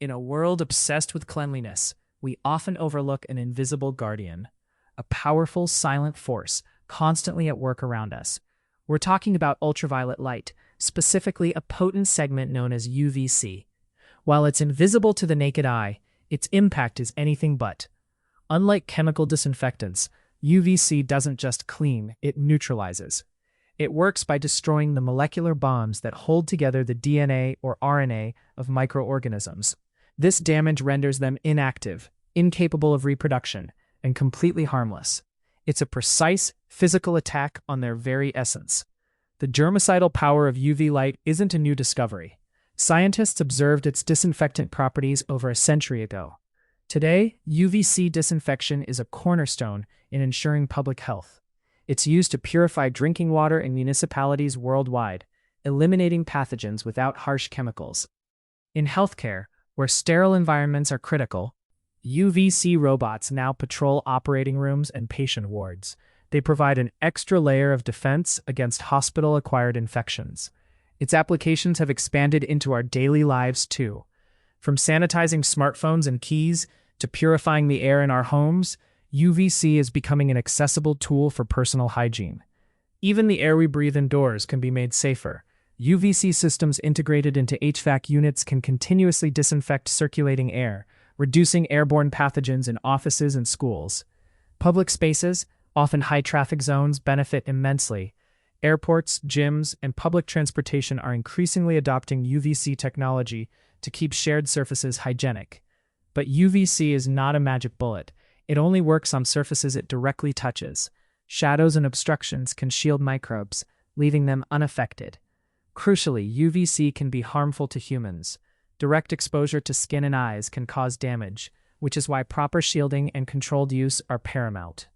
In a world obsessed with cleanliness, we often overlook an invisible guardian, a powerful, silent force constantly at work around us. We're talking about ultraviolet light, specifically a potent segment known as UVC. While it's invisible to the naked eye, its impact is anything but. Unlike chemical disinfectants, UVC doesn't just clean, it neutralizes. It works by destroying the molecular bonds that hold together the DNA or RNA of microorganisms. This damage renders them inactive, incapable of reproduction, and completely harmless. It's a precise, physical attack on their very essence. The germicidal power of UV light isn't a new discovery. Scientists observed its disinfectant properties over a century ago. Today, UVC disinfection is a cornerstone in ensuring public health. It's used to purify drinking water in municipalities worldwide, eliminating pathogens without harsh chemicals. In healthcare, where sterile environments are critical, UVC robots now patrol operating rooms and patient wards. They provide an extra layer of defense against hospital-acquired infections. Its applications have expanded into our daily lives too. From sanitizing smartphones and keys to purifying the air in our homes, UVC is becoming an accessible tool for personal hygiene. Even the air we breathe indoors can be made safer. UVC systems integrated into HVAC units can continuously disinfect circulating air, reducing airborne pathogens in offices and schools. Public spaces, often high-traffic zones, benefit immensely. Airports, gyms, and public transportation are increasingly adopting UVC technology to keep shared surfaces hygienic. But UVC is not a magic bullet. It only works on surfaces it directly touches. Shadows and obstructions can shield microbes, leaving them unaffected. Crucially, UVC can be harmful to humans. Direct exposure to skin and eyes can cause damage, which is why proper shielding and controlled use are paramount.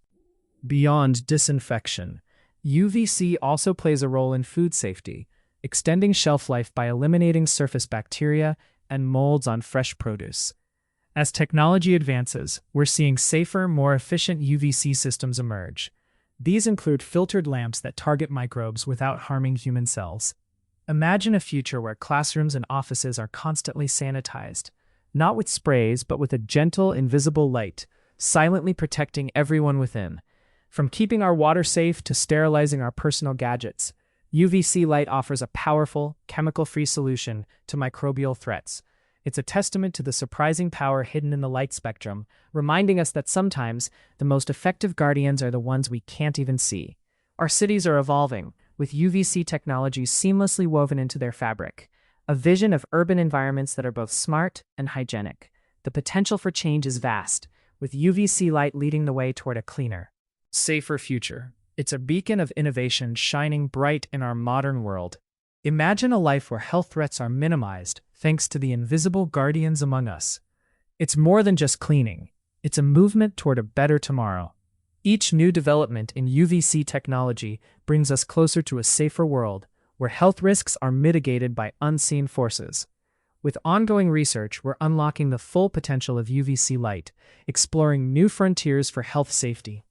Beyond disinfection, UVC also plays a role in food safety, extending shelf life by eliminating surface bacteria and molds on fresh produce. As technology advances, we're seeing safer, more efficient UVC systems emerge. These include filtered lamps that target microbes without harming human cells. Imagine a future where classrooms and offices are constantly sanitized, not with sprays, but with a gentle, invisible light, silently protecting everyone within. From keeping our water safe to sterilizing our personal gadgets, UVC light offers a powerful, chemical-free solution to microbial threats. It's a testament to the surprising power hidden in the light spectrum, reminding us that sometimes the most effective guardians are the ones we can't even see. Our cities are evolving, with UVC technology seamlessly woven into their fabric, a vision of urban environments that are both smart and hygienic. The potential for change is vast, with UVC light leading the way toward a cleaner, safer future. It's a beacon of innovation shining bright in our modern world. Imagine a life where health threats are minimized thanks to the invisible guardians among us. It's more than just cleaning. It's a movement toward a better tomorrow. Each new development in UVC technology brings us closer to a safer world where health risks are mitigated by unseen forces. With ongoing research, we're unlocking the full potential of UVC light, exploring new frontiers for health safety.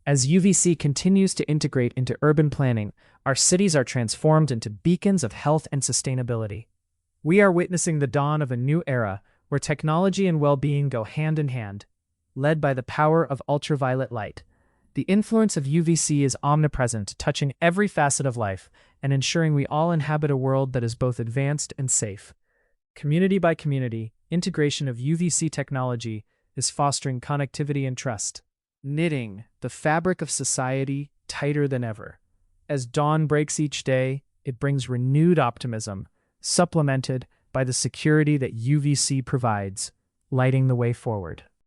As UVC continues to integrate into urban planning, our cities are transformed into beacons of health and sustainability. We are witnessing the dawn of a new era where technology and well-being go hand in hand, led by the power of ultraviolet light. The influence of UVC is omnipresent, touching every facet of life and ensuring we all inhabit a world that is both advanced and safe. Community by community, integration of UVC technology is fostering connectivity and trust, knitting the fabric of society tighter than ever. As dawn breaks each day, it brings renewed optimism, supplemented by the security that UVC provides, lighting the way forward.